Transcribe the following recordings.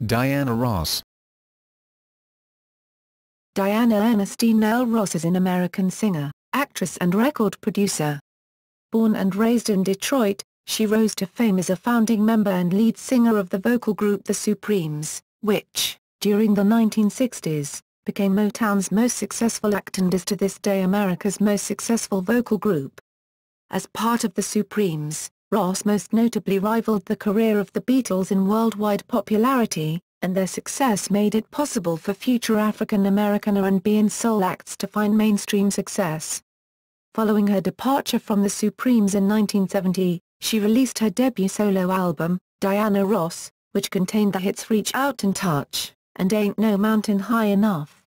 Diana Ross. Diana Ernestine Earle Ross is an American singer, actress and record producer. Born and raised in Detroit, she rose to fame as a founding member and lead singer of the vocal group The Supremes, which, during the 1960s, became Motown's most successful act and is to this day America's most successful vocal group. As part of The Supremes, Ross most notably rivaled the career of the Beatles in worldwide popularity, and their success made it possible for future African American R&B and soul acts to find mainstream success. Following her departure from The Supremes in 1970, she released her debut solo album, Diana Ross, which contained the hits Reach Out and Touch, and Ain't No Mountain High Enough.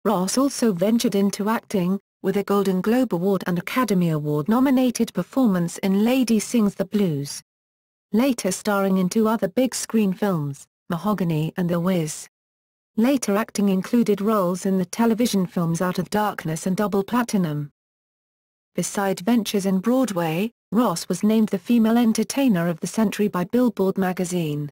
Ross also ventured into acting, with a Golden Globe Award and Academy Award-nominated performance in Lady Sings the Blues. Later starring in two other big-screen films, Mahogany and The Wiz. Later acting included roles in the television films Out of Darkness and Double Platinum. Beside ventures in Broadway, Ross was named the Female Entertainer of the Century by Billboard magazine.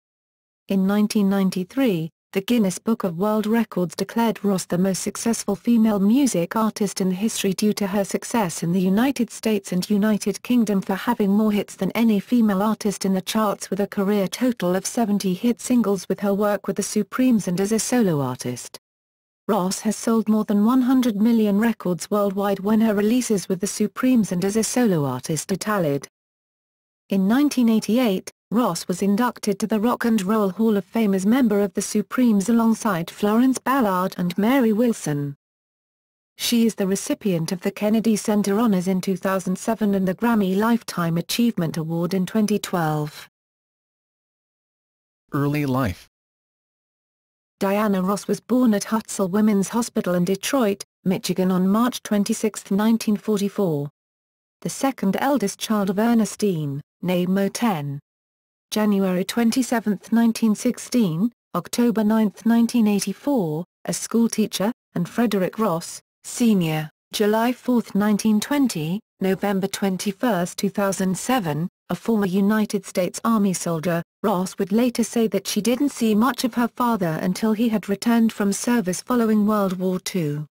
In 1993, the Guinness Book of World Records declared Ross the most successful female music artist in history due to her success in the United States and United Kingdom for having more hits than any female artist in the charts, with a career total of 70 hit singles with her work with the Supremes and as a solo artist. Ross has sold more than 100 million records worldwide when her releases with the Supremes and as a solo artist are tallied. In 1988, Ross was inducted to the Rock and Roll Hall of Fame as member of the Supremes alongside Florence Ballard and Mary Wilson. She is the recipient of the Kennedy Center Honors in 2007 and the Grammy Lifetime Achievement Award in 2012. Early life. Diana Ross was born at Hutzel Women's Hospital in Detroit, Michigan on March 26, 1944. The second eldest child of Ernestine, née Motown. January 27, 1916, October 9, 1984, a schoolteacher, and Frederick Ross, Sr., July 4, 1920, November 21, 2007, a former United States Army soldier. Ross would later say that she didn't see much of her father until he had returned from service following World War II.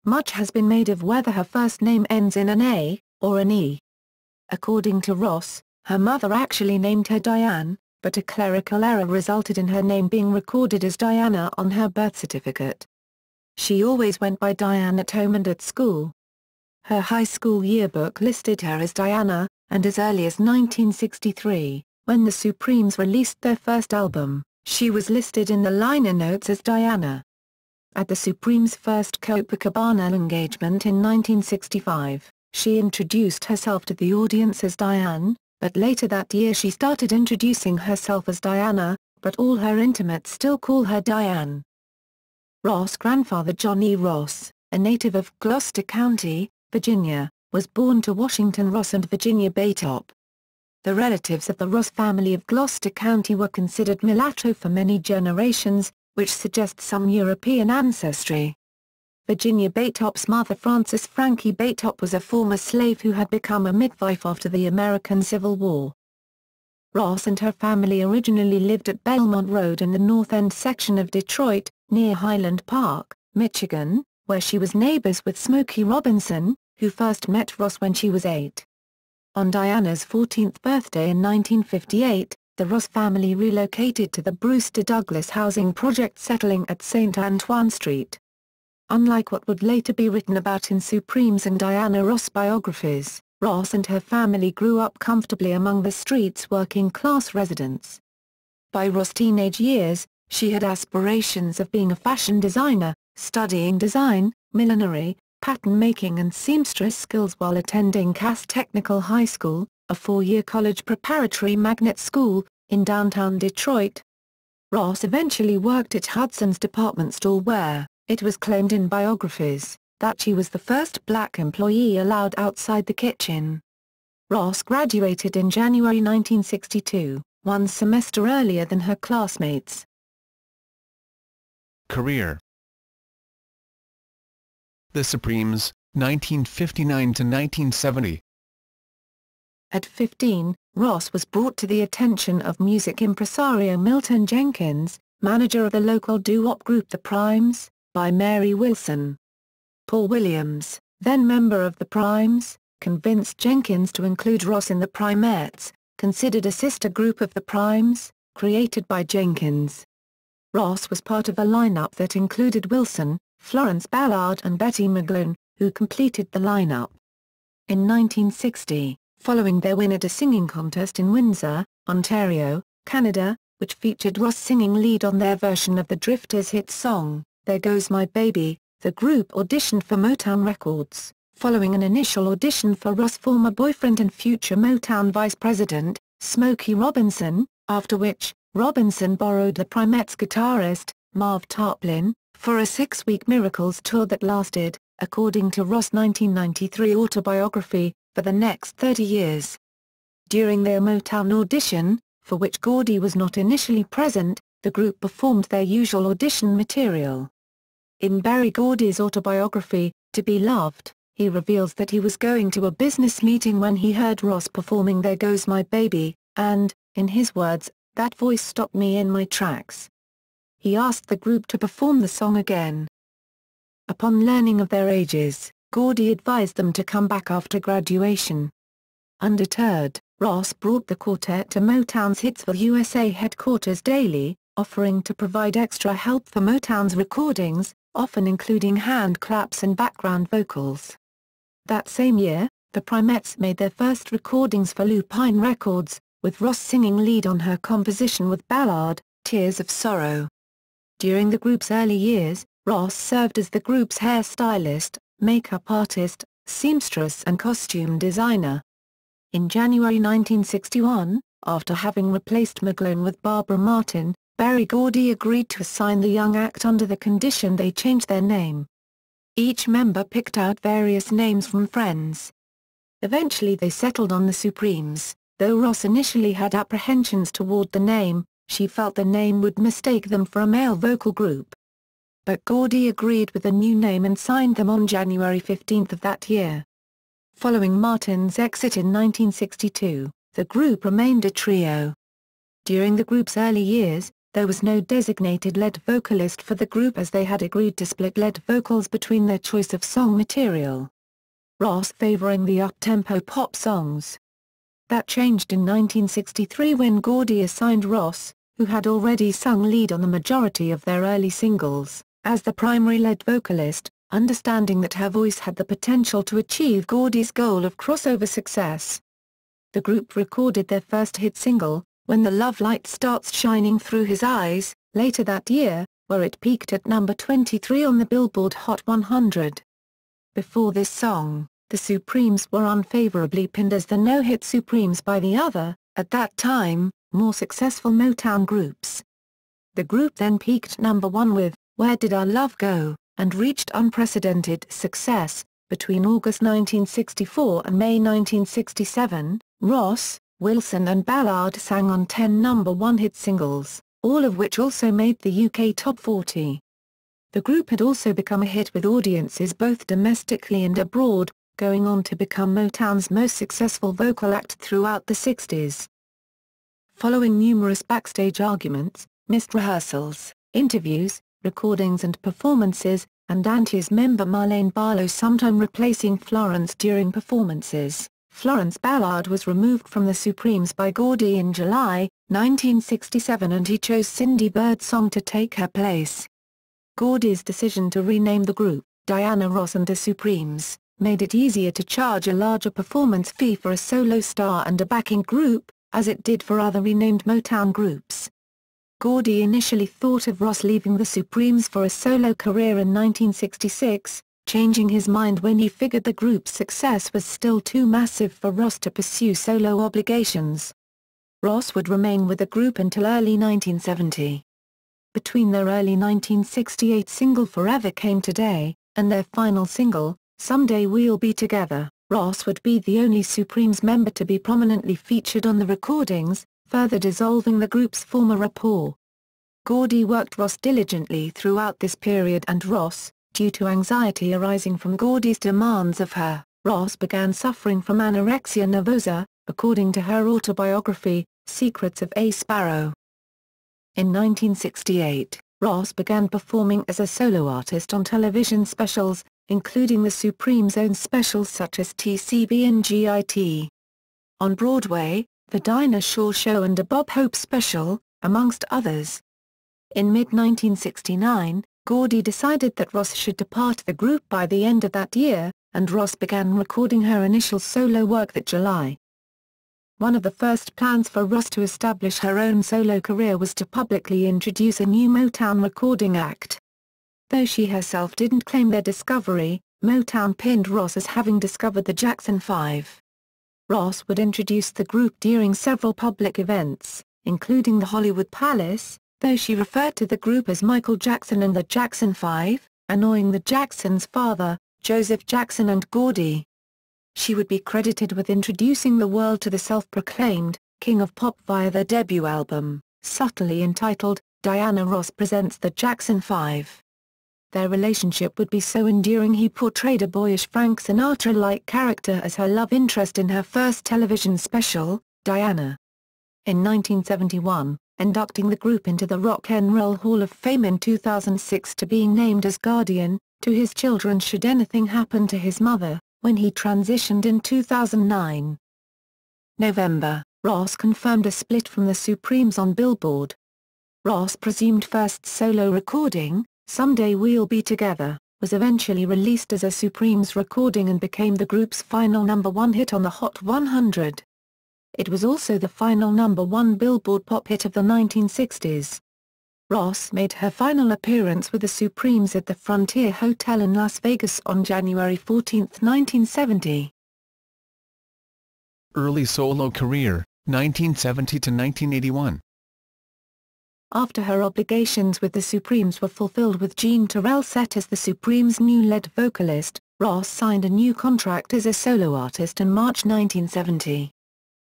Much has been made of whether her first name ends in an A, or an E. According to Ross, her mother actually named her Diane, but a clerical error resulted in her name being recorded as Diana on her birth certificate. She always went by Diane at home and at school. Her high school yearbook listed her as Diana, and as early as 1963, when the Supremes released their first album, she was listed in the liner notes as Diana. At the Supremes' first Copacabana engagement in 1965, she introduced herself to the audience as Diane, but later that year she started introducing herself as Diana, but all her intimates still call her Diane. Ross' grandfather John E. Ross, a native of Gloucester County, Virginia, was born to Washington Ross and Virginia Baytop. The relatives of the Ross family of Gloucester County were considered mulatto for many generations, which suggests some European ancestry. Virginia Baytop's mother Frances Frankie Baytop was a former slave who had become a midwife after the American Civil War. Ross and her family originally lived at Belmont Road in the North End section of Detroit, near Highland Park, Michigan, where she was neighbors with Smokey Robinson, who first met Ross when she was 8. On Diana's 14th birthday in 1958, the Ross family relocated to the Brewster Douglass housing project, settling at St. Antoine Street. Unlike what would later be written about in Supremes and Diana Ross biographies, Ross and her family grew up comfortably among the street's working-class residents. By Ross' teenage years, she had aspirations of being a fashion designer, studying design, millinery, pattern-making and seamstress skills while attending Cass Technical High School, a 4-year college preparatory magnet school, in downtown Detroit. Ross eventually worked at Hudson's department store where, it was claimed in biographies, that she was the first black employee allowed outside the kitchen. Ross graduated in January 1962, one semester earlier than her classmates. Career. The Supremes, 1959 to 1970. At 15, Ross was brought to the attention of music impresario Milton Jenkins, manager of the local doo-wop group The Primes, by Mary Wilson. Paul Williams, then member of The Primes, convinced Jenkins to include Ross in the Primettes, considered a sister group of The Primes, created by Jenkins. Ross was part of a lineup that included Wilson, Florence Ballard and Betty McGlone, who completed the lineup. In 1960, following their win at a singing contest in Windsor, Ontario, Canada, which featured Ross singing lead on their version of the Drifters' hit song, There Goes My Baby, the group auditioned for Motown Records, following an initial audition for Ross' former boyfriend and future Motown vice president, Smokey Robinson, after which, Robinson borrowed the Primettes guitarist, Marv Tarplin, for a 6-week Miracles tour that lasted, according to Ross' 1993 autobiography, for the next 30 years. During their Motown audition, for which Gordy was not initially present, the group performed their usual audition material. In Berry Gordy's autobiography, To Be Loved, he reveals that he was going to a business meeting when he heard Ross performing There Goes My Baby, and, in his words, that voice stopped me in my tracks. He asked the group to perform the song again. Upon learning of their ages, Gordy advised them to come back after graduation. Undeterred, Ross brought the quartet to Motown's Hitsville, USA headquarters daily, offering to provide extra help for Motown's recordings, often including hand claps and background vocals. That same year, the Primettes made their first recordings for Lupine Records, with Ross singing lead on her composition with Ballard, Tears of Sorrow. During the group's early years, Ross served as the group's hairstylist, makeup artist, seamstress and costume designer. In January 1961, after having replaced McGlone with Barbara Martin, Berry Gordy agreed to assign the young act under the condition they change their name. Each member picked out various names from friends. Eventually they settled on the Supremes, though Ross initially had apprehensions toward the name. She felt the name would mistake them for a male vocal group. But Gordy agreed with the new name and signed them on January 15 of that year. Following Martin's exit in 1962, the group remained a trio. During the group's early years, there was no designated lead vocalist for the group as they had agreed to split lead vocals between their choice of song material. Ross favoring the up-tempo pop songs. That changed in 1963 when Gordy assigned Ross, who had already sung lead on the majority of their early singles, as the primary lead vocalist, understanding that her voice had the potential to achieve Gordy's goal of crossover success. The group recorded their first hit single, When the Love Light Starts Shining Through His Eyes, later that year, where it peaked at number 23 on the Billboard Hot 100. Before this song, the Supremes were unfavorably pinned as the no-hit Supremes by the other, at that time, more successful Motown groups. The group then peaked number 1 with Where Did Our Love Go, and reached unprecedented success. Between August 1964 and May 1967, Ross, Wilson and Ballard sang on 10 number 1 hit singles, all of which also made the UK Top 40. The group had also become a hit with audiences both domestically and abroad, going on to become Motown's most successful vocal act throughout the 60s. Following numerous backstage arguments, missed rehearsals, interviews, recordings and performances, and Anti's member Marlene Barlow sometime replacing Florence during performances, Florence Ballard was removed from the Supremes by Gordy in July, 1967 and he chose Cindy Birdsong to take her place. Gordy's decision to rename the group, Diana Ross and the Supremes, made it easier to charge a larger performance fee for a solo star and a backing group, as it did for other renamed Motown groups. Gordy initially thought of Ross leaving the Supremes for a solo career in 1966, changing his mind when he figured the group's success was still too massive for Ross to pursue solo obligations. Ross would remain with the group until early 1970. Between their early 1968 single Forever Came Today, and their final single, Someday We'll Be Together, Ross would be the only Supremes member to be prominently featured on the recordings, further dissolving the group's former rapport. Gordy worked Ross diligently throughout this period and Ross, due to anxiety arising from Gordy's demands of her, Ross began suffering from anorexia nervosa, according to her autobiography, Secrets of a Sparrow. In 1968, Ross began performing as a solo artist on television specials, including the Supremes' own specials such as TCB and GIT. On Broadway, The Dinah Shore Show and a Bob Hope special, amongst others. In mid-1969, Gordy decided that Ross should depart the group by the end of that year, and Ross began recording her initial solo work that July. One of the first plans for Ross to establish her own solo career was to publicly introduce a new Motown recording act. Though she herself didn't claim their discovery, Motown pinned Ross as having discovered the Jackson 5. Ross would introduce the group during several public events, including the Hollywood Palace, though she referred to the group as Michael Jackson and the Jackson 5, annoying the Jacksons' father, Joseph Jackson and Gordy. She would be credited with introducing the world to the self-proclaimed King of Pop via their debut album, subtly entitled, Diana Ross Presents the Jackson 5. Their relationship would be so enduring he portrayed a boyish Frank Sinatra-like character as her love interest in her first television special, Diana. In 1971, inducting the group into the Rock and Roll Hall of Fame in 2006 to being named as guardian to his children should anything happen to his mother, when he transitioned in 2009. November, Ross confirmed a split from the Supremes on Billboard. Ross' presumed first solo recording, Someday We'll Be Together, was eventually released as a Supremes recording and became the group's final #1 hit on the Hot 100. It was also the final #1 Billboard pop hit of the 1960s. Ross made her final appearance with the Supremes at the Frontier Hotel in Las Vegas on January 14, 1970. Early solo career, 1970 to 1981. After her obligations with the Supremes were fulfilled with Jean Terrell set as the Supremes' new lead vocalist, Ross signed a new contract as a solo artist in March 1970.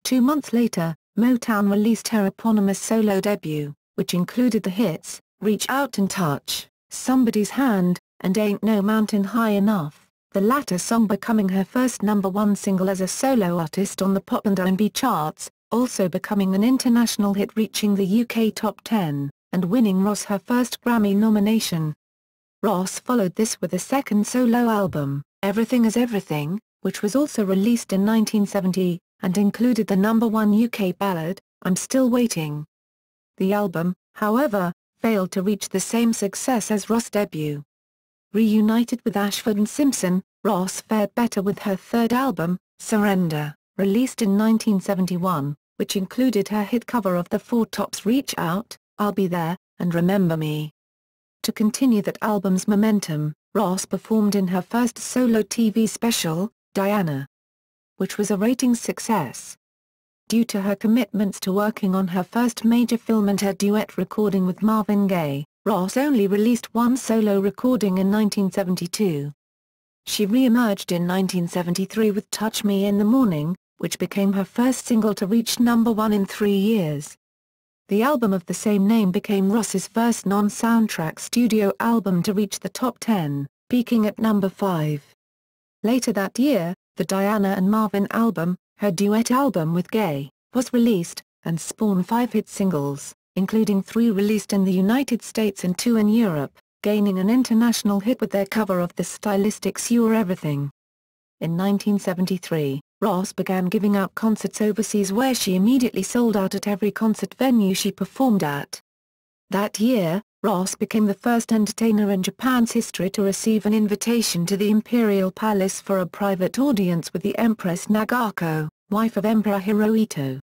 2 months later, Motown released her eponymous solo debut, which included the hits, Reach Out and Touch, Somebody's Hand, and Ain't No Mountain High Enough, the latter song becoming her first #1 single as a solo artist on the pop and R&B charts, also becoming an international hit reaching the UK Top 10, and winning Ross her first Grammy nomination. Ross followed this with a second solo album, Everything Is Everything, which was also released in 1970, and included the #1 UK ballad, I'm Still Waiting. The album, however, failed to reach the same success as Ross' debut. Reunited with Ashford and Simpson, Ross fared better with her third album, Surrender, released in 1971, which included her hit cover of the Four Tops' Reach Out, I'll Be There, and Remember Me. To continue that album's momentum, Ross performed in her first solo TV special, Diana, which was a ratings success. Due to her commitments to working on her first major film and her duet recording with Marvin Gaye, Ross only released one solo recording in 1972. She re-emerged in 1973 with Touch Me in the Morning, which became her first single to reach #1 in 3 years. The album of the same name became Ross's first non-soundtrack studio album to reach the top 10, peaking at #5. Later that year, the Diana and Marvin album, her duet album with Gaye, was released, and spawned 5 hit singles, including 3 released in the United States and 2 in Europe, gaining an international hit with their cover of the Stylistics' You're Everything. In 1973, Ross began giving out concerts overseas where she immediately sold out at every concert venue she performed at. That year, Ross became the first entertainer in Japan's history to receive an invitation to the Imperial Palace for a private audience with the Empress Nagako, wife of Emperor Hirohito.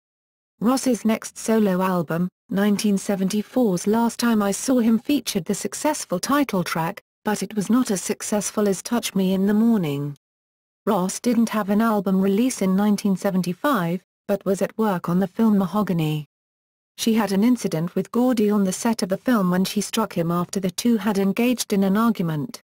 Ross's next solo album, 1974's Last Time I Saw Him, featured the successful title track, but it was not as successful as Touch Me in the Morning. Ross didn't have an album release in 1975, but was at work on the film Mahogany. She had an incident with Gordy on the set of the film when she struck him after the two had engaged in an argument.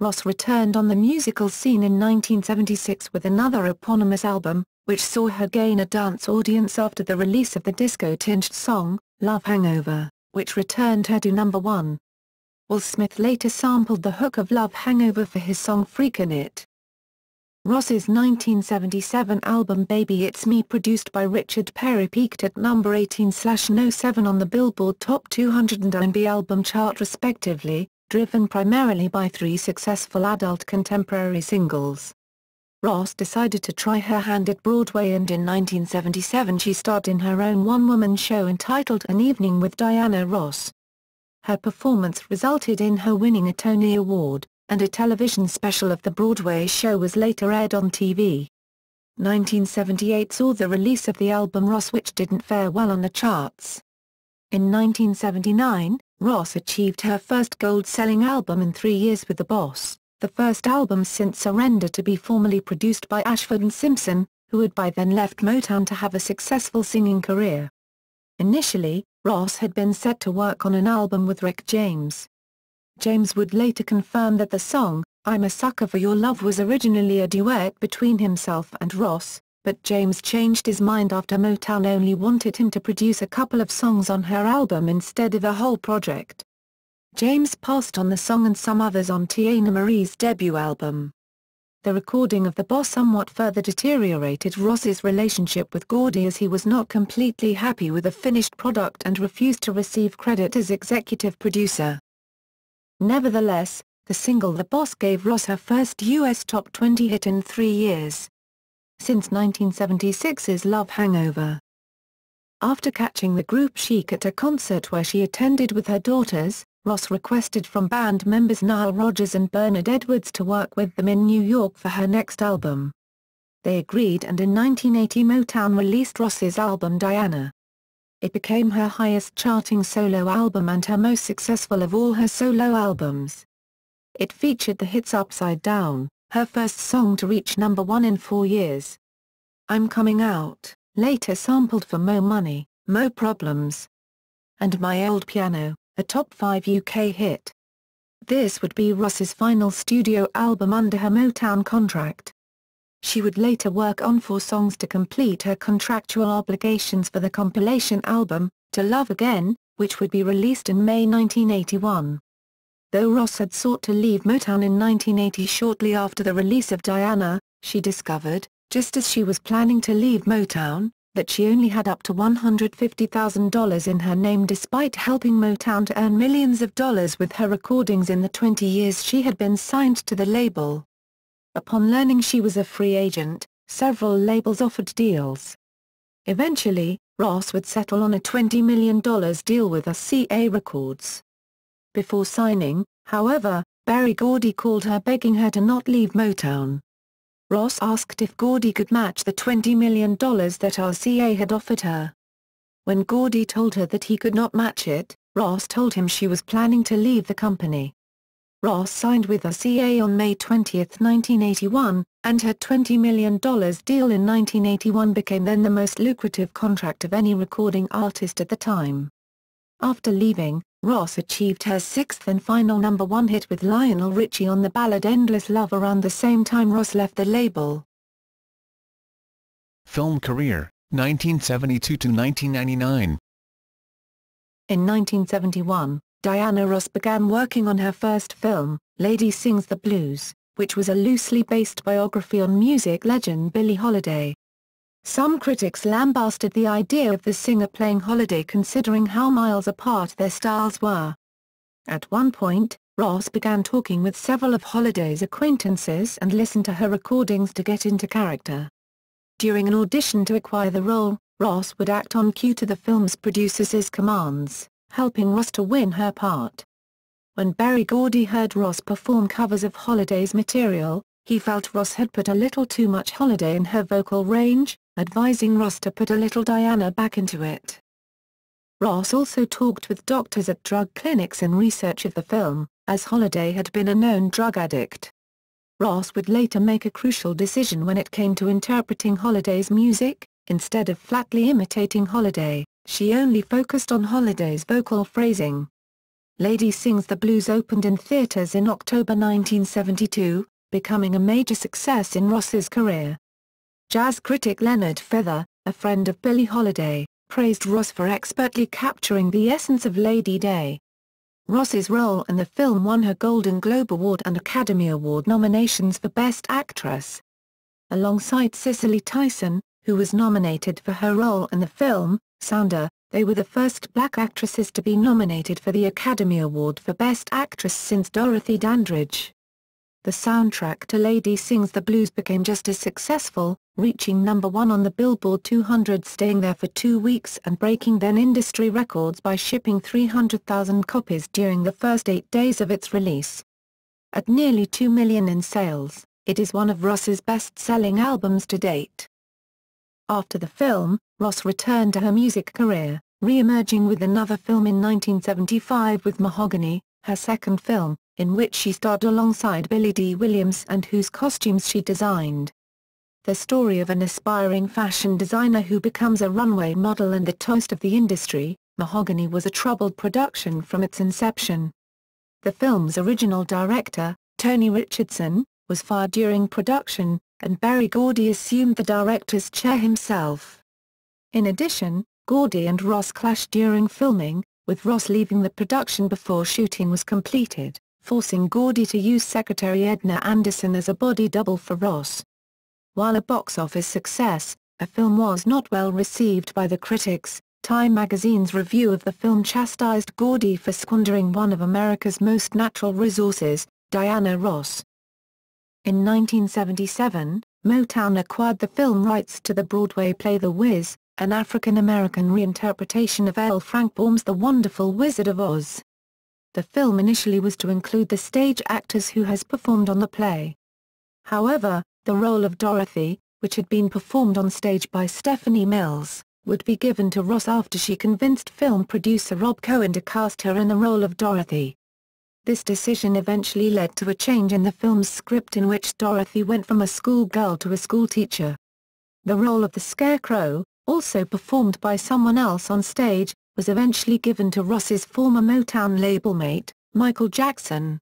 Ross returned on the musical scene in 1976 with another eponymous album, which saw her gain a dance audience after the release of the disco-tinged song, Love Hangover, which returned her to #1. Will Smith later sampled the hook of Love Hangover for his song Freakin' It. Ross's 1977 album Baby It's Me, produced by Richard Perry, peaked at number 18/07 on the Billboard Top 200 and R&B album chart respectively, driven primarily by 3 successful adult contemporary singles. Ross decided to try her hand at Broadway, and in 1977 she starred in her own one-woman show entitled An Evening with Diana Ross. Her performance resulted in her winning a Tony Award, and a television special of the Broadway show was later aired on TV. 1978 saw the release of the album Ross, which didn't fare well on the charts. In 1979, Ross achieved her first gold-selling album in 3 years with The Boss, the first album since Surrender to be formally produced by Ashford and Simpson, who had by then left Motown to have a successful singing career. Initially, Ross had been set to work on an album with Rick James. James would later confirm that the song, I'm a Sucker for Your Love, was originally a duet between himself and Ross, but James changed his mind after Motown only wanted him to produce a couple of songs on her album instead of a whole project. James passed on the song and some others on Tiana Marie's debut album. The recording of The Boss somewhat further deteriorated Ross's relationship with Gordy, as he was not completely happy with the finished product and refused to receive credit as executive producer. Nevertheless, the single The Boss gave Ross her first U.S. top 20 hit in 3 years. Since 1976's Love Hangover. After catching the group Chic at a concert where she attended with her daughters, Ross requested from band members Nile Rodgers and Bernard Edwards to work with them in New York for her next album. They agreed, and in 1980 Motown released Ross's album Diana. It became her highest-charting solo album and her most successful of all her solo albums. It featured the hits Upside Down, her first song to reach number 1 in 4 years. I'm Coming Out, later sampled for Mo Money, Mo Problems, and My Old Piano, a top 5 UK hit. This would be Ross's final studio album under her Motown contract. She would later work on 4 songs to complete her contractual obligations for the compilation album, To Love Again, which would be released in May 1981. Though Ross had sought to leave Motown in 1980 shortly after the release of Diana, she discovered, just as she was planning to leave Motown, that she only had up to $150,000 in her name despite helping Motown to earn millions of dollars with her recordings in the 20 years she had been signed to the label. Upon learning she was a free agent, several labels offered deals. Eventually, Ross would settle on a $20 million deal with RCA Records. Before signing, however, Berry Gordy called her begging her to not leave Motown. Ross asked if Gordy could match the $20 million that RCA had offered her. When Gordy told her that he could not match it, Ross told him she was planning to leave the company. Ross signed with RCA on May 20, 1981, and her $20 million deal in 1981 became then the most lucrative contract of any recording artist at the time. After leaving, Ross achieved her 6th and final number 1 hit with Lionel Richie on the ballad Endless Love around the same time Ross left the label. Film career, 1972 to 1999. In 1971, Diana Ross began working on her first film, Lady Sings the Blues, which was a loosely based biography on music legend Billie Holiday. Some critics lambasted the idea of the singer playing Holiday considering how miles apart their styles were. At one point, Ross began talking with several of Holiday's acquaintances and listened to her recordings to get into character. During an audition to acquire the role, Ross would act on cue to the film's producers' commands, helping Ross to win her part. When Berry Gordy heard Ross perform covers of Holiday's material, he felt Ross had put a little too much Holiday in her vocal range, advising Ross to put a little Diana back into it. Ross also talked with doctors at drug clinics in research of the film, as Holiday had been a known drug addict. Ross would later make a crucial decision when it came to interpreting Holiday's music. Instead of flatly imitating Holiday, she only focused on Holiday's vocal phrasing. Lady Sings the Blues opened in theaters in October 1972, becoming a major success in Ross's career. Jazz critic Leonard Feather, a friend of Billie Holiday, praised Ross for expertly capturing the essence of Lady Day. Ross's role in the film won her Golden Globe Award and Academy Award nominations for Best Actress. Alongside Cicely Tyson, who was nominated for her role in the film, Sounder, they were the first black actresses to be nominated for the Academy Award for Best Actress since Dorothy Dandridge. The soundtrack to Lady Sings the Blues became just as successful, reaching #1 on the Billboard 200, staying there for 2 weeks and breaking then industry records by shipping 300,000 copies during the first 8 days of its release. At nearly 2 million in sales, it is one of Ross's best-selling albums to date. After the film, Ross returned to her music career, re-emerging with another film in 1975 with Mahogany, her second film, in which she starred alongside Billy Dee Williams and whose costumes she designed. The story of an aspiring fashion designer who becomes a runway model and the toast of the industry, Mahogany was a troubled production from its inception. The film's original director, Tony Richardson, was fired during production, and Berry Gordy assumed the director's chair himself. In addition, Gordy and Ross clashed during filming, with Ross leaving the production before shooting was completed, forcing Gordy to use secretary Edna Anderson as a body double for Ross. While a box office success, the film was not well received by the critics. Time magazine's review of the film chastised Gordy for squandering one of America's most natural resources, Diana Ross. In 1977, Motown acquired the film rights to the Broadway play The Wiz, an African American reinterpretation of L. Frank Baum's The Wonderful Wizard of Oz. The film initially was to include the stage actors who has performed on the play. However, the role of Dorothy, which had been performed on stage by Stephanie Mills, would be given to Ross after she convinced film producer Rob Cohen to cast her in the role of Dorothy. This decision eventually led to a change in the film's script in which Dorothy went from a schoolgirl to a schoolteacher. The role of the Scarecrow, also performed by someone else on stage, was eventually given to Ross's former Motown label mate, Michael Jackson.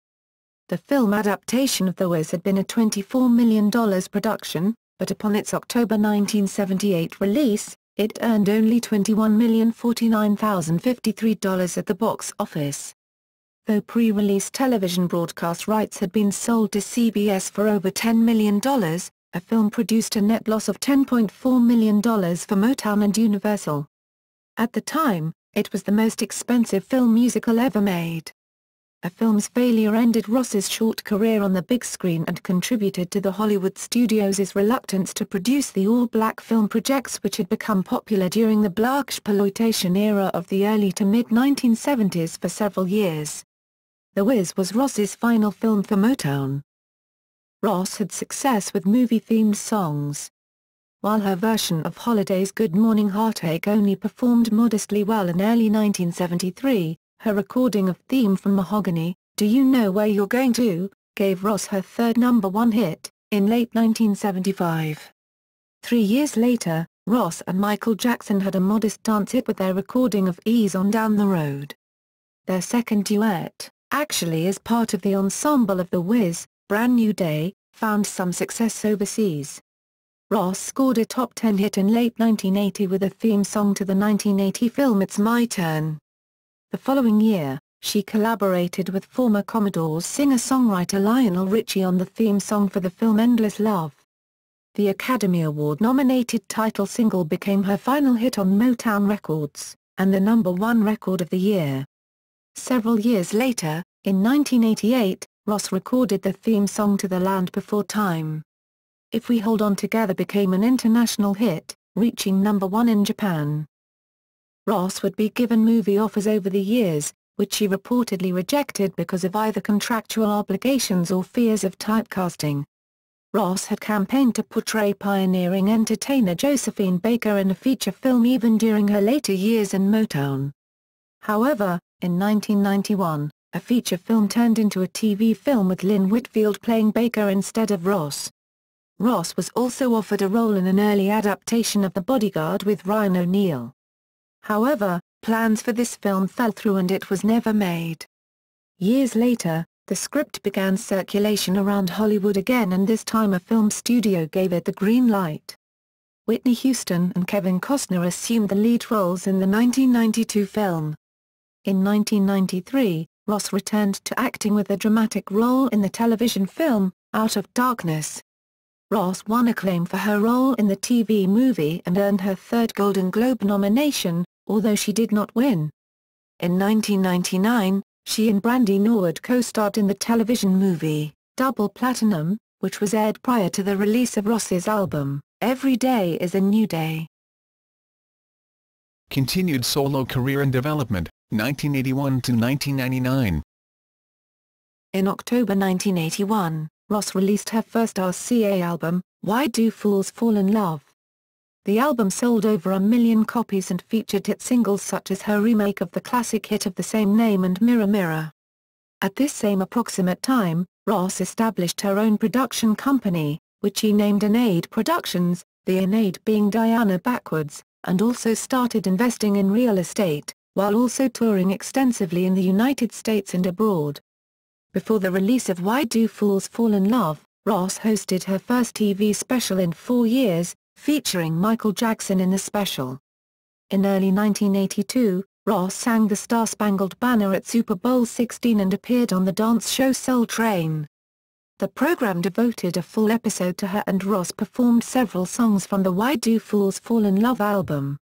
The film adaptation of The Wiz had been a $24 million production, but upon its October 1978 release, it earned only $21,049,053 at the box office. Though pre-release television broadcast rights had been sold to CBS for over $10 million, the film produced a net loss of $10.4 million for Motown and Universal. At the time, it was the most expensive film musical ever made. The film's failure ended Ross's short career on the big screen and contributed to the Hollywood studios' reluctance to produce the all-black film projects which had become popular during the blaxploitation era of the early to mid-1970s for several years. The Wiz was Ross's final film for Motown. Ross had success with movie-themed songs. While her version of Holiday's Good Morning Heartache only performed modestly well in early 1973, her recording of theme from Mahogany, Do You Know Where You're Going To?, gave Ross her third #1 hit, in late 1975. 3 years later, Ross and Michael Jackson had a modest dance hit with their recording of Ease On Down the Road. Their second duet, actually as part of the ensemble of The Wiz, Brand New Day, found some success overseas. Ross scored a top 10 hit in late 1980 with a theme song to the 1980 film It's My Turn. The following year, she collaborated with former Commodores singer-songwriter Lionel Richie on the theme song for the film Endless Love. The Academy Award-nominated title single became her final hit on Motown Records, and the #1 record of the year. Several years later, in 1988, Ross recorded the theme song to The Land Before Time. If We Hold On Together became an international hit, reaching #1 in Japan. Ross would be given movie offers over the years, which she reportedly rejected because of either contractual obligations or fears of typecasting. Ross had campaigned to portray pioneering entertainer Josephine Baker in a feature film even during her later years in Motown. However, in 1991, a feature film turned into a TV film with Lynn Whitfield playing Baker instead of Ross. Ross was also offered a role in an early adaptation of The Bodyguard with Ryan O'Neal. However, plans for this film fell through and it was never made. Years later, the script began circulation around Hollywood again, and this time a film studio gave it the green light. Whitney Houston and Kevin Costner assumed the lead roles in the 1992 film. In 1993, Ross returned to acting with a dramatic role in the television film, Out of Darkness. Ross won acclaim for her role in the TV movie and earned her third Golden Globe nomination, although she did not win. In 1999, she and Brandy Norwood co-starred in the television movie, Double Platinum, which was aired prior to the release of Ross's album, Every Day is a New Day. Continued solo career and development, 1981 to 1999. In October 1981, Ross released her first RCA album, Why Do Fools Fall in Love? The album sold over 1 million copies and featured hit singles such as her remake of the classic hit of the same name and Mirror Mirror. At this same approximate time, Ross established her own production company, which he named Aid Productions, the Aid being Diana backwards, and also started investing in real estate, while also touring extensively in the United States and abroad. Before the release of Why Do Fools Fall in Love, Ross hosted her first TV special in 4 years, featuring Michael Jackson in the special. In early 1982, Ross sang the Star-Spangled Banner at Super Bowl XVI and appeared on the dance show Soul Train. The program devoted a full episode to her, and Ross performed several songs from the Why Do Fools Fall in Love album.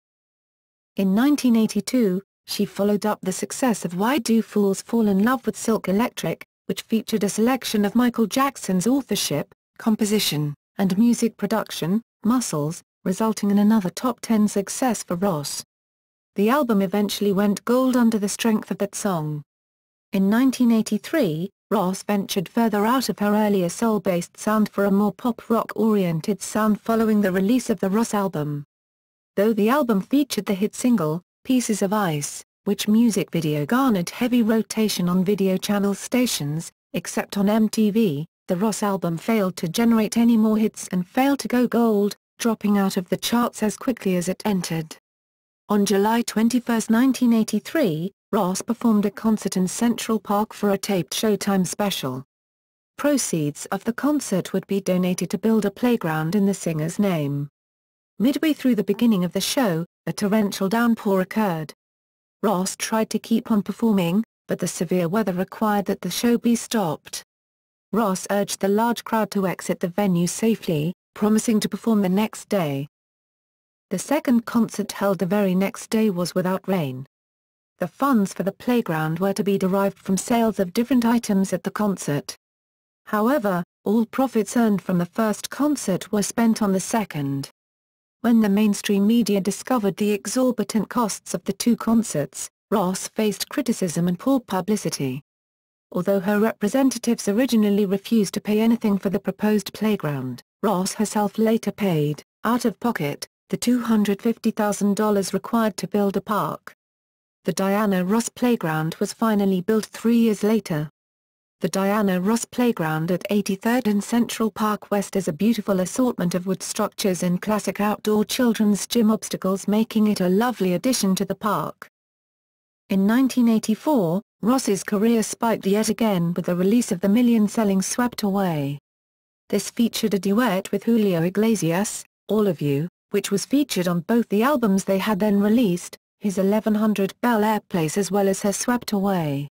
In 1982, she followed up the success of Why Do Fools Fall in Love with Silk Electric, which featured a selection of Michael Jackson's authorship, composition, and music production, Muscles, resulting in another top 10 success for Ross. The album eventually went gold under the strength of that song. In 1983, Ross ventured further out of her earlier soul-based sound for a more pop-rock-oriented sound following the release of the Ross album. Though the album featured the hit single, Pieces of Ice, which music video garnered heavy rotation on video channel stations, except on MTV, the Ross album failed to generate any more hits and failed to go gold, dropping out of the charts as quickly as it entered. On July 21, 1983, Ross performed a concert in Central Park for a taped Showtime special. Proceeds of the concert would be donated to build a playground in the singer's name. Midway through the beginning of the show, a torrential downpour occurred. Ross tried to keep on performing, but the severe weather required that the show be stopped. Ross urged the large crowd to exit the venue safely, promising to perform the next day. The second concert held the very next day was without rain. The funds for the playground were to be derived from sales of different items at the concert. However, all profits earned from the first concert were spent on the second. When the mainstream media discovered the exorbitant costs of the two concerts, Ross faced criticism and poor publicity. Although her representatives originally refused to pay anything for the proposed playground, Ross herself later paid, out of pocket, the $250,000 required to build a park. The Diana Ross Playground was finally built 3 years later. The Diana Ross Playground at 83rd and Central Park West is a beautiful assortment of wood structures and classic outdoor children's gym obstacles, making it a lovely addition to the park. In 1984, Ross's career spiked yet again with the release of the million-selling Swept Away. This featured a duet with Julio Iglesias, All of You, which was featured on both the albums they had then released, his 1100 Bel Air plays as well as her Swept Away.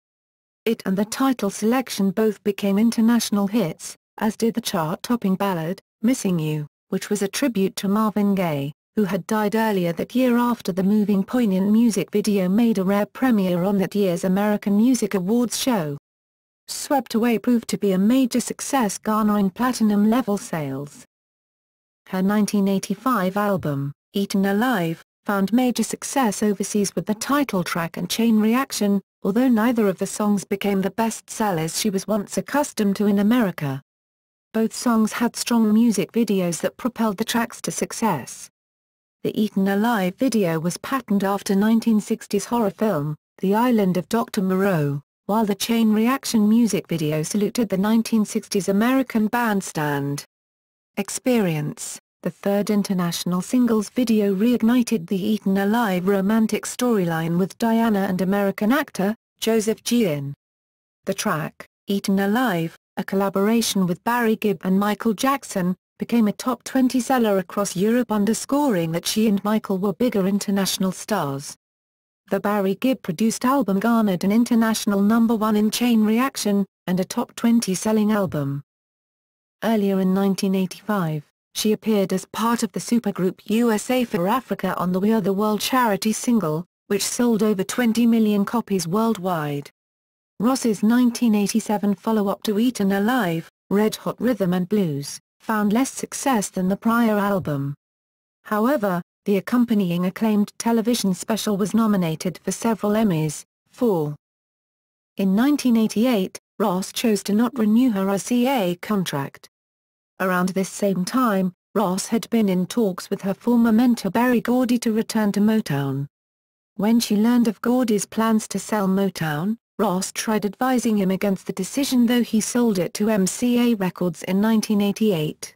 It and the title selection both became international hits, as did the chart-topping ballad, Missing You, which was a tribute to Marvin Gaye, who had died earlier that year after the moving poignant music video made a rare premiere on that year's American Music Awards show. Swept Away proved to be a major success, garnering platinum-level sales. Her 1985 album, Eaten Alive, found major success overseas with the title track and Chain Reaction, although neither of the songs became the best-sellers she was once accustomed to in America. Both songs had strong music videos that propelled the tracks to success. The Eaten Alive video was patterned after 1960s horror film, The Island of Dr. Moreau, while the Chain Reaction music video saluted the 1960s American bandstand. Experience, the third international singles video, reignited the Eaten Alive romantic storyline with Diana and American actor, Joseph Gian. The track, Eaten Alive, a collaboration with Barry Gibb and Michael Jackson, became a top 20 seller across Europe, underscoring that she and Michael were bigger international stars. The Barry Gibb-produced album garnered an international #1 in Chain Reaction, and a top 20 selling album. Earlier in 1985, she appeared as part of the supergroup USA for Africa on the We Are the World charity single, which sold over 20 million copies worldwide. Ross's 1987 follow-up to Eaten Alive, Red Hot Rhythm and Blues, found less success than the prior album. However, the accompanying acclaimed television special was nominated for several Emmys. In 1988, Ross chose to not renew her RCA contract. Around this same time, Ross had been in talks with her former mentor Berry Gordy to return to Motown. When she learned of Gordy's plans to sell Motown, Ross tried advising him against the decision, though he sold it to MCA Records in 1988.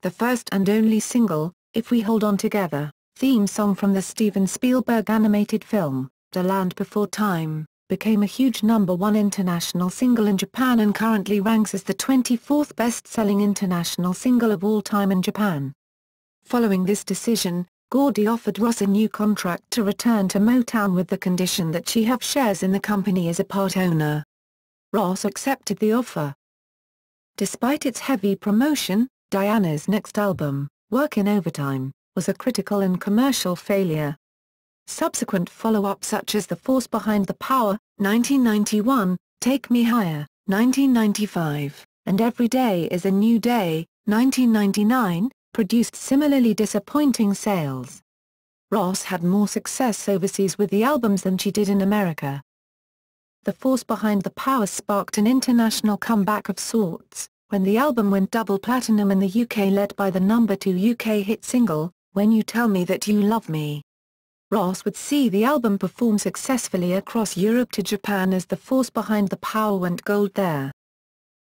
The first and only single, If We Hold On Together, theme song from the Steven Spielberg animated film, The Land Before Time, became a huge #1 international single in Japan and currently ranks as the 24th best-selling international single of all time in Japan. Following this decision, Gordy offered Ross a new contract to return to Motown with the condition that she have shares in the company as a part owner. Ross accepted the offer. Despite its heavy promotion, Diana's next album, Workin' Overtime, was a critical and commercial failure. Subsequent follow-ups such as The Force Behind the Power, 1991, Take Me Higher, 1995, and Every Day Is a New Day, 1999, produced similarly disappointing sales. Ross had more success overseas with the albums than she did in America. The Force Behind the Power sparked an international comeback of sorts, when the album went double platinum in the UK, led by the #2 UK hit single, When You Tell Me That You Love Me. Ross would see the album perform successfully across Europe to Japan as The Force Behind the Power went gold there.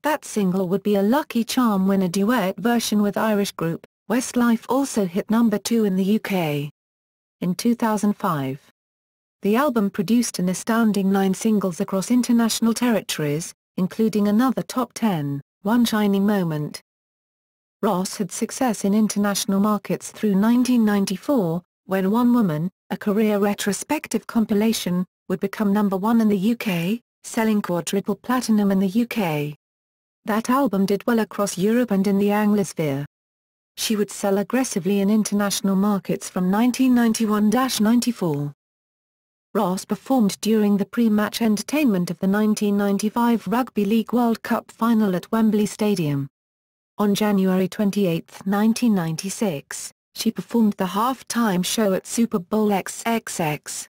That single would be a Lucky Charm when a duet version with Irish group Westlife also hit #2 in the UK. In 2005, the album produced an astounding 9 singles across international territories, including another top 10, One Shining Moment. Ross had success in international markets through 1994, when One Woman, a career retrospective compilation, would become #1 in the UK, selling quadruple platinum in the UK. That album did well across Europe and in the Anglosphere. She would sell aggressively in international markets from 1991-94. Ross performed during the pre-match entertainment of the 1995 Rugby League World Cup final at Wembley Stadium. On January 28, 1996, she performed the half-time show at Super Bowl XXX.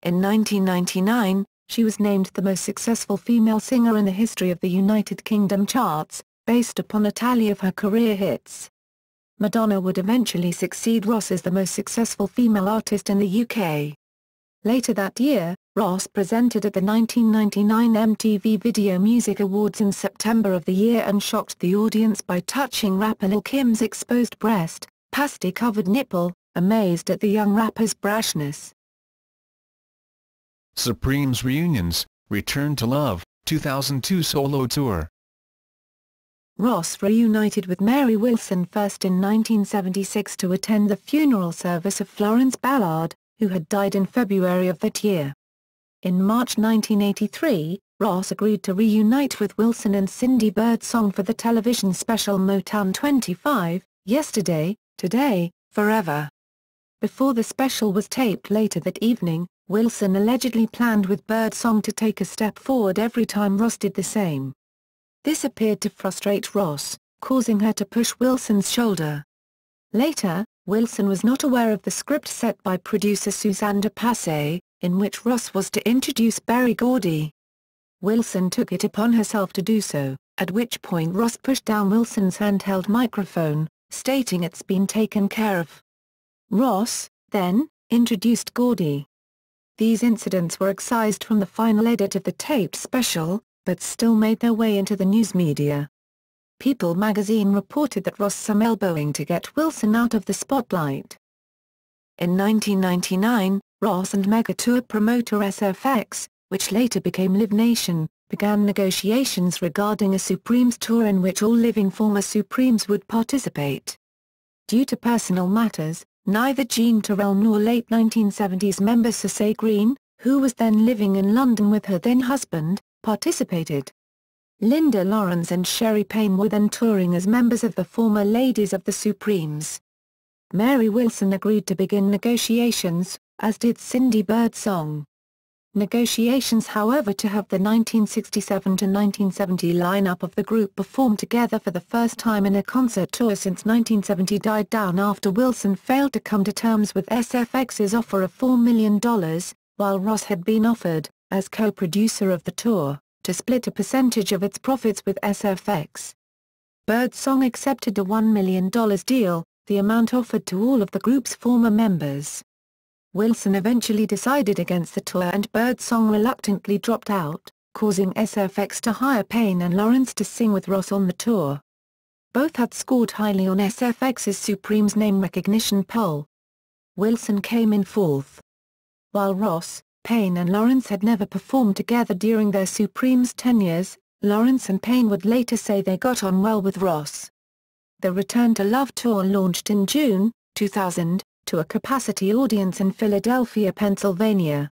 In 1999, she was named the most successful female singer in the history of the United Kingdom charts, based upon a tally of her career hits. Madonna would eventually succeed Ross as the most successful female artist in the UK. Later that year, Ross presented at the 1999 MTV Video Music Awards in September of the year and shocked the audience by touching rapper Lil' Kim's exposed breast, pasty-covered nipple, amazed at the young rapper's brashness. Supremes Reunions, Return to Love, 2002 solo tour. Ross reunited with Mary Wilson first in 1976 to attend the funeral service of Florence Ballard, who had died in February of that year. In March 1983, Ross agreed to reunite with Wilson and Cindy Birdsong for the television special Motown 25, Yesterday, Today, Forever. Before the special was taped later that evening, Wilson allegedly planned with Birdsong to take a step forward every time Ross did the same. This appeared to frustrate Ross, causing her to push Wilson's shoulder. Later, Wilson was not aware of the script set by producer Suzanne de Passe, in which Ross was to introduce Berry Gordy. Wilson took it upon herself to do so, at which point Ross pushed down Wilson's handheld microphone, stating it's been taken care of. Ross, then, introduced Gordy. These incidents were excised from the final edit of the taped special, but still made their way into the news media. People magazine reported that Ross some elbowing to get Wilson out of the spotlight. In 1999, Ross and megatour promoter SFX, which later became Live Nation, began negotiations regarding a Supremes tour in which all living former Supremes would participate. Due to personal matters, neither Jean Terrell nor late 1970s member Cissy Green, who was then living in London with her then-husband, participated. Linda Lawrence and Sherry Payne were then touring as members of the former Ladies of the Supremes. Mary Wilson agreed to begin negotiations, as did Cindy Birdsong. Negotiations, however, to have the 1967–1970 lineup of the group perform together for the first time in a concert tour since 1970 died down after Wilson failed to come to terms with SFX's offer of $4 million, while Ross had been offered, as co-producer of the tour, to split a percentage of its profits with SFX. Birdsong accepted a $1 million deal, the amount offered to all of the group's former members. Wilson eventually decided against the tour and Birdsong reluctantly dropped out, causing SFX to hire Payne and Lawrence to sing with Ross on the tour. Both had scored highly on SFX's Supremes name recognition poll. Wilson came in fourth. While Ross, Payne and Lawrence had never performed together during their Supremes tenures, Lawrence and Payne would later say they got on well with Ross. The Return to Love tour launched in June 2000, to a capacity audience in Philadelphia, Pennsylvania.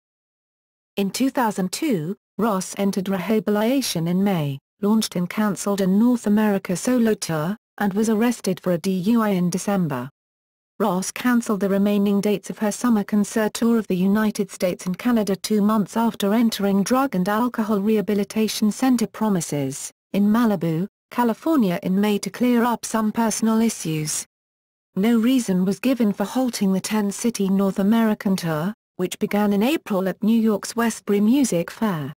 In 2002, Ross entered rehabilitation in May, launched and cancelled a North America solo tour, and was arrested for a DUI in December. Ross cancelled the remaining dates of her summer concert tour of the United States and Canada 2 months after entering Drug and Alcohol Rehabilitation Center Promises, in Malibu, California in May to clear up some personal issues. No reason was given for halting the 10-city North American tour, which began in April at New York's Westbury Music Fair.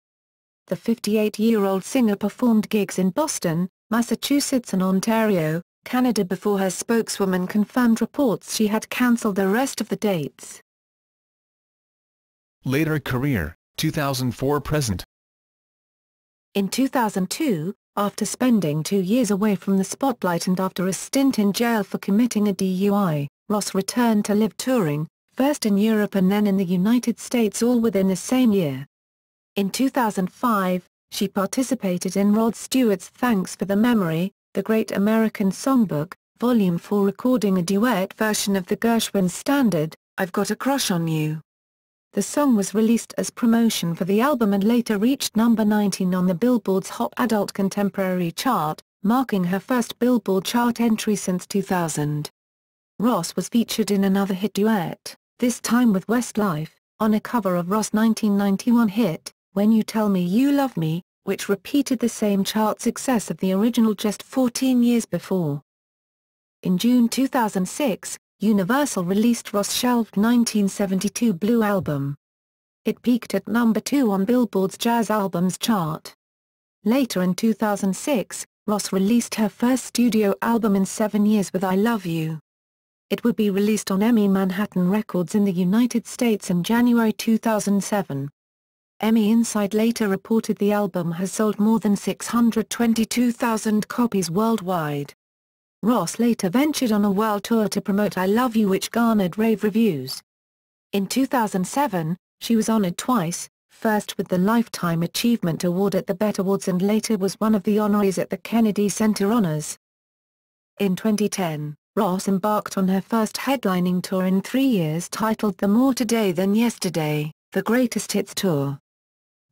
The 58-year-old singer performed gigs in Boston, Massachusetts and Ontario, Canada before her spokeswoman confirmed reports she had cancelled the rest of the dates. Later career, 2004–present. In 2002, after spending 2 years away from the spotlight and after a stint in jail for committing a DUI, Ross returned to live touring, first in Europe and then in the United States, all within the same year. In 2005, she participated in Rod Stewart's Thanks for the Memory, The Great American Songbook, Volume 4, recording a duet version of the Gershwin's standard, I've Got a Crush on You. The song was released as promotion for the album and later reached number 19 on the Billboard's Hot Adult Contemporary chart, marking her first Billboard chart entry since 2000. Ross was featured in another hit duet, this time with Westlife, on a cover of Ross' 1991 hit, When You Tell Me You Love Me, which repeated the same chart success of the original just 14 years before. In June 2006, Universal released Ross' shelved 1972 Blue album. It peaked at number 2 on Billboard's Jazz Albums chart. Later in 2006, Ross released her first studio album in 7 years with I Love You. It would be released on EMI Manhattan Records in the United States in January 2007. EMI Inside later reported the album has sold more than 622,000 copies worldwide. Ross later ventured on a world tour to promote I Love You, which garnered rave reviews. In 2007, she was honored twice, first with the Lifetime Achievement Award at the BET Awards and later was one of the honorees at the Kennedy Center Honors. In 2010, Ross embarked on her first headlining tour in 3 years titled The More Today Than Yesterday, The Greatest Hits Tour.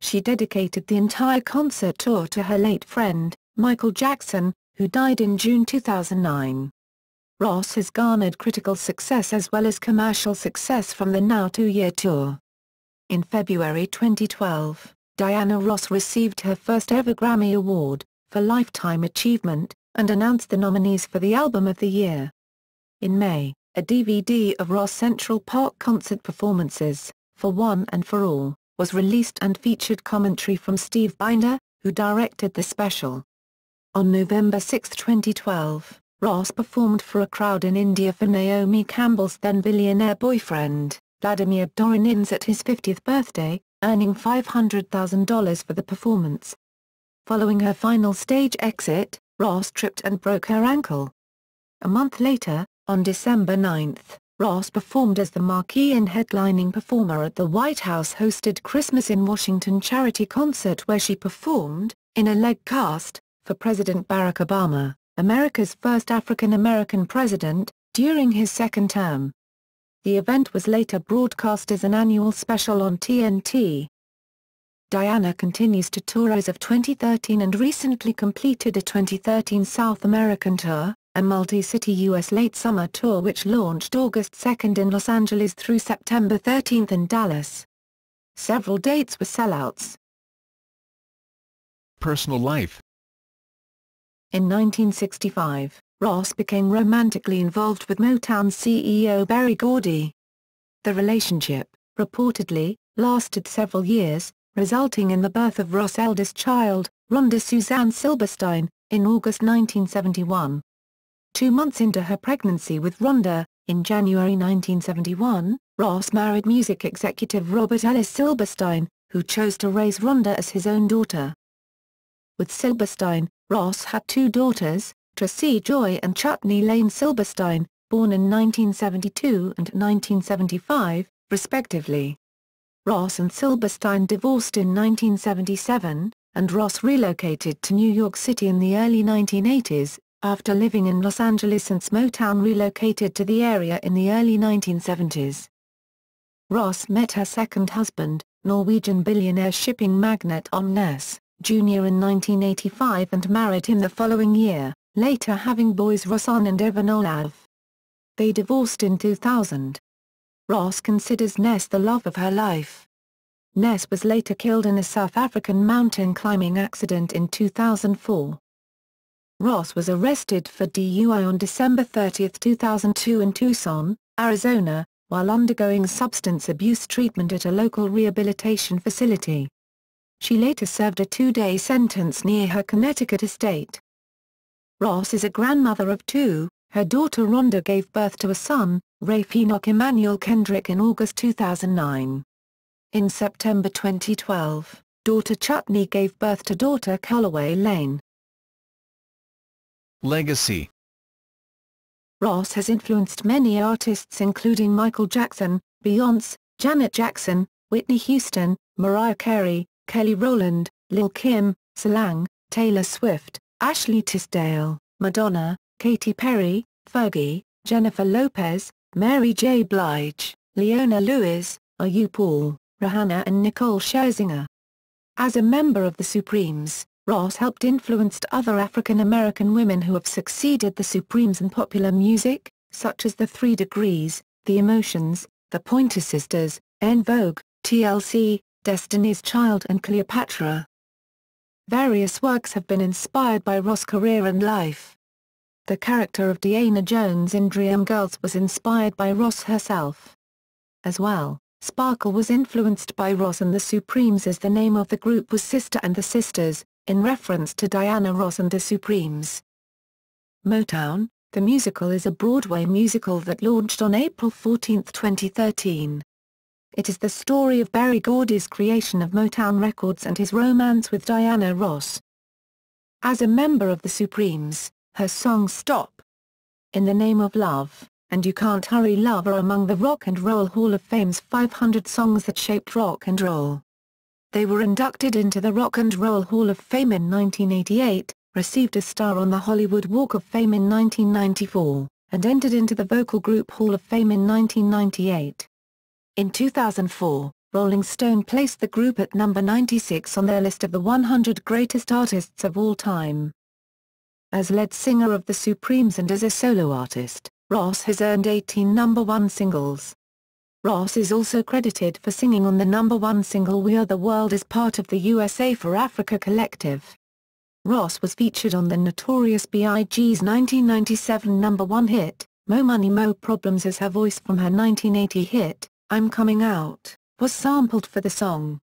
She dedicated the entire concert tour to her late friend, Michael Jackson, who died in June 2009. Ross has garnered critical success as well as commercial success from the now 2-year tour. In February 2012, Diana Ross received her first ever Grammy Award, for Lifetime Achievement, and announced the nominees for the Album of the Year. In May, a DVD of Ross Central Park concert performances, For One and For All, was released and featured commentary from Steve Binder, who directed the special. On November 6, 2012, Ross performed for a crowd in India for Naomi Campbell's then-billionaire boyfriend, Vladimir Doronins, at his 50th birthday, earning $500,000 for the performance. Following her final stage exit, Ross tripped and broke her ankle. A month later, on December 9, Ross performed as the marquee and headlining performer at the White House-hosted Christmas in Washington charity concert, where she performed, in a leg cast, for President Barack Obama, America's first African American president, during his second term. The event was later broadcast as an annual special on TNT. Diana continues to tour as of 2013 and recently completed a 2013 South American tour, a multi-city U.S. late summer tour which launched August 2 in Los Angeles through September 13 in Dallas. Several dates were sellouts. Personal life. In 1965, Ross became romantically involved with Motown CEO Berry Gordy. The relationship, reportedly, lasted several years, resulting in the birth of Ross' eldest child, Rhonda Suzanne Silberstein, in August 1971. 2 months into her pregnancy with Rhonda, in January 1971, Ross married music executive Robert Ellis Silberstein, who chose to raise Rhonda as his own daughter. With Silberstein, Ross had 2 daughters, Tracy Joy and Chutney Lane Silberstein, born in 1972 and 1975, respectively. Ross and Silberstein divorced in 1977, and Ross relocated to New York City in the early 1980s, after living in Los Angeles since Motown relocated to the area in the early 1970s. Ross met her second husband, Norwegian billionaire shipping magnate Om Ness, Jr. in 1985 and married him the following year, later having boys Rossan and Evan Olav. They divorced in 2000. Ross considers Ness the love of her life. Ness was later killed in a South African mountain climbing accident in 2004. Ross was arrested for DUI on December 30, 2002 in Tucson, Arizona, while undergoing substance abuse treatment at a local rehabilitation facility. She later served a 2-day sentence near her Connecticut estate. Ross is a grandmother of 2. Her daughter Rhonda gave birth to a son, Rafe Enoch Emmanuel Kendrick, in August 2009. In September 2012, daughter Chutney gave birth to daughter Calloway Lane. Legacy. Ross has influenced many artists including Michael Jackson, Beyoncé, Janet Jackson, Whitney Houston, Mariah Carey, Kelly Rowland, Lil' Kim, Solange, Taylor Swift, Ashley Tisdale, Madonna, Katy Perry, Fergie, Jennifer Lopez, Mary J. Blige, Leona Lewis, RuPaul, Rihanna and Nicole Scherzinger. As a member of the Supremes, Ross helped influence other African American women who have succeeded the Supremes in popular music, such as the 3 Degrees, The Emotions, the Pointer Sisters, En Vogue, TLC, Destiny's Child and Cleopatra. Various works have been inspired by Ross' career and life. The character of Deanna Jones in Dreamgirls was inspired by Ross herself. As well, Sparkle was influenced by Ross and the Supremes, as the name of the group was Sister and the Sisters, in reference to Diana Ross and the Supremes. Motown, the musical, is a Broadway musical that launched on April 14, 2013. It is the story of Berry Gordy's creation of Motown Records and his romance with Diana Ross. As a member of the Supremes, her songs Stop, In the Name of Love, and You Can't Hurry Love are among the Rock and Roll Hall of Fame's 500 songs that shaped rock and roll. They were inducted into the Rock and Roll Hall of Fame in 1988, received a star on the Hollywood Walk of Fame in 1994, and entered into the Vocal Group Hall of Fame in 1998. In 2004, Rolling Stone placed the group at number 96 on their list of the 100 greatest artists of all time. As lead singer of the Supremes and as a solo artist, Ross has earned 18 #1 singles. Ross is also credited for singing on the #1 single We Are the World as part of the USA for Africa collective. Ross was featured on the Notorious B.I.G.'s 1997 #1 hit, Mo Money Mo Problems, as her voice from her 1980 hit, I'm Coming Out, was sampled for the song.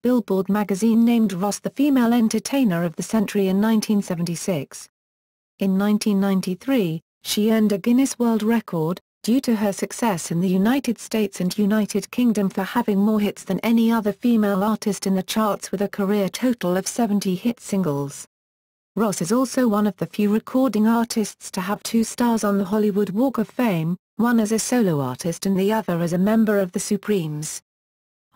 Billboard magazine named Ross the Female Entertainer of the Century in 1976. In 1993, she earned a Guinness World Record, due to her success in the United States and United Kingdom for having more hits than any other female artist in the charts, with a career total of 70 hit singles. Ross is also one of the few recording artists to have 2 stars on the Hollywood Walk of Fame, one as a solo artist and the other as a member of the Supremes.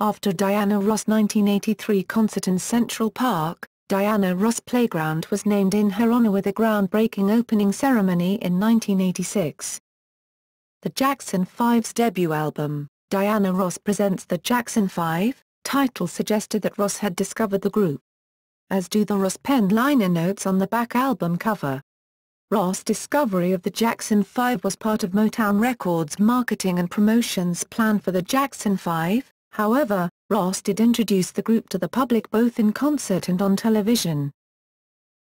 After Diana Ross' 1983 concert in Central Park, Diana Ross Playground was named in her honor with a groundbreaking opening ceremony in 1986. The Jackson 5's debut album, Diana Ross Presents the Jackson 5, title suggested that Ross had discovered the group, as do the Ross-penned liner notes on the back album cover. Ross' discovery of the Jackson 5 was part of Motown Records' marketing and promotions plan for the Jackson 5, however, Ross did introduce the group to the public both in concert and on television.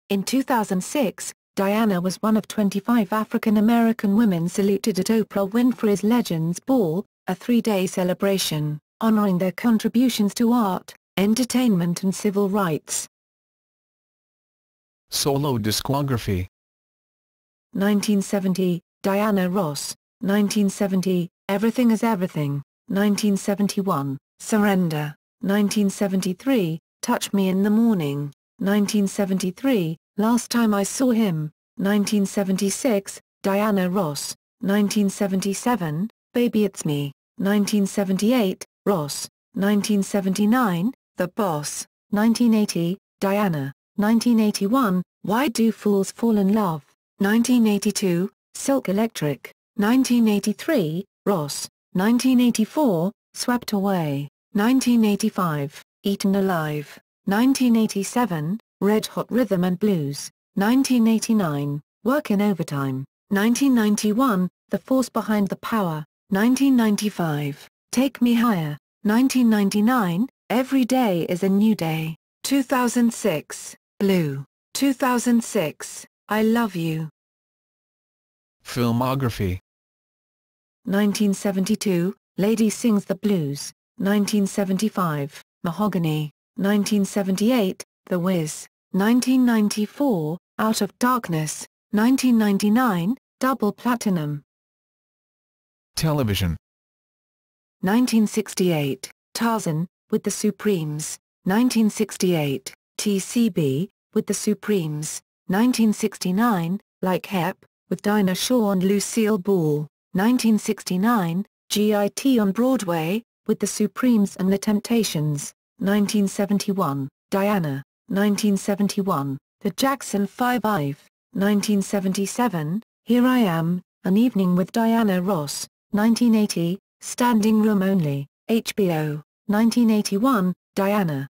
In 2006, Diana was one of 25 African American women saluted at Oprah Winfrey's Legends Ball, a three-day celebration, honoring their contributions to art, entertainment and civil rights. Solo discography. 1970, Diana Ross. 1970, Everything is Everything. 1971, Surrender. 1973, Touch Me in the Morning. 1973, Last Time I Saw Him. 1976, Diana Ross. 1977, Baby It's Me. 1978, Ross. 1979, The Boss. 1980, Diana. 1981, Why Do Fools Fall in Love? 1982, Silk Electric. 1983, Ross. 1984, Swept Away. 1985, Eaten Alive. 1987, Red Hot Rhythm and Blues. 1989, Workin' Overtime. 1991, The Force Behind the Power. 1995, Take Me Higher. 1999, Every Day is a New Day. 2006, Blue. 2006, I Love You. Filmography. 1972, Lady Sings the Blues. 1975, Mahogany. 1978, The Wiz. 1994, Out of Darkness. 1999, Double Platinum. Television. 1968, Tarzan, with the Supremes. 1968, TCB, with the Supremes. 1969, Like Hep, with Dinah Shore and Lucille Ball. 1969, GIT on Broadway, with the Supremes and the Temptations. 1971, Diana. 1971, The Jackson 5. 1977, Here I Am, An Evening with Diana Ross. 1980, Standing Room Only, HBO. 1981, Diana.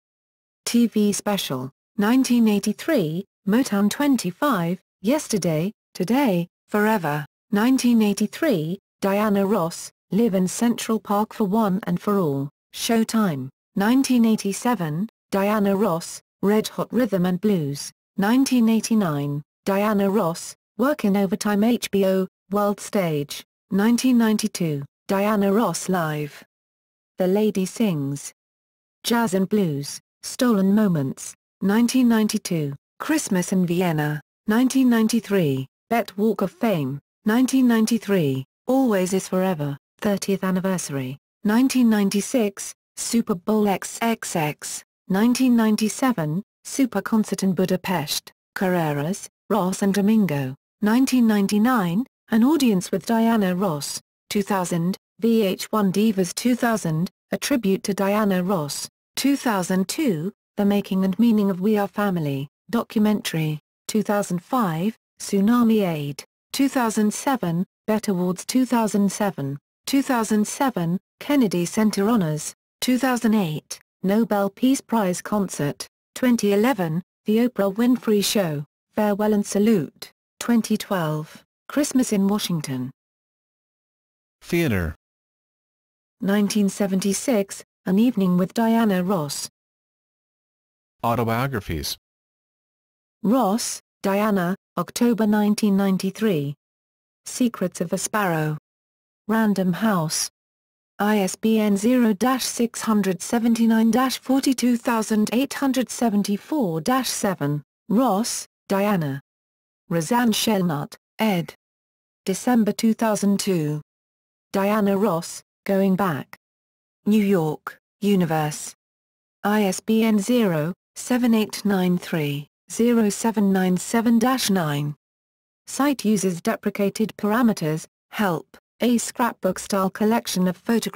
TV Special. 1983, Motown 25, Yesterday, Today, Forever. 1983, Diana Ross, Live in Central Park for One and for All, Showtime. 1987, Diana Ross, Red Hot Rhythm and Blues. 1989, Diana Ross, Workin' Overtime HBO, World Stage. 1992, Diana Ross Live. The Lady Sings. Jazz and Blues, Stolen Moments. 1992, Christmas in Vienna. 1993, Bet Walk of Fame. 1993, Always Is Forever, 30th Anniversary. 1996, Super Bowl XXX. 1997, Super Concert in Budapest, Carreras, Ross and Domingo. 1999, An Audience with Diana Ross. 2000, VH1 Divas 2000, a tribute to Diana Ross. 2002, The Making and Meaning of We Are Family, documentary. 2005, Tsunami Aid. 2007, BET Awards 2007. 2007, Kennedy Center Honors. 2008, Nobel Peace Prize Concert. 2011, The Oprah Winfrey Show, Farewell and Salute. 2012, Christmas in Washington. Theater. 1976, An Evening with Diana Ross. Autobiographies. Ross, Diana, October 1993. Secrets of a Sparrow. Random House. ISBN 0-679-42874-7. Ross, Diana. Roseanne Shellnut, ed. December 2002. Diana Ross, Going Back. New York, Universe. ISBN 0-7893-0797-9. Site uses deprecated parameters. Help, a scrapbook-style collection of photographs.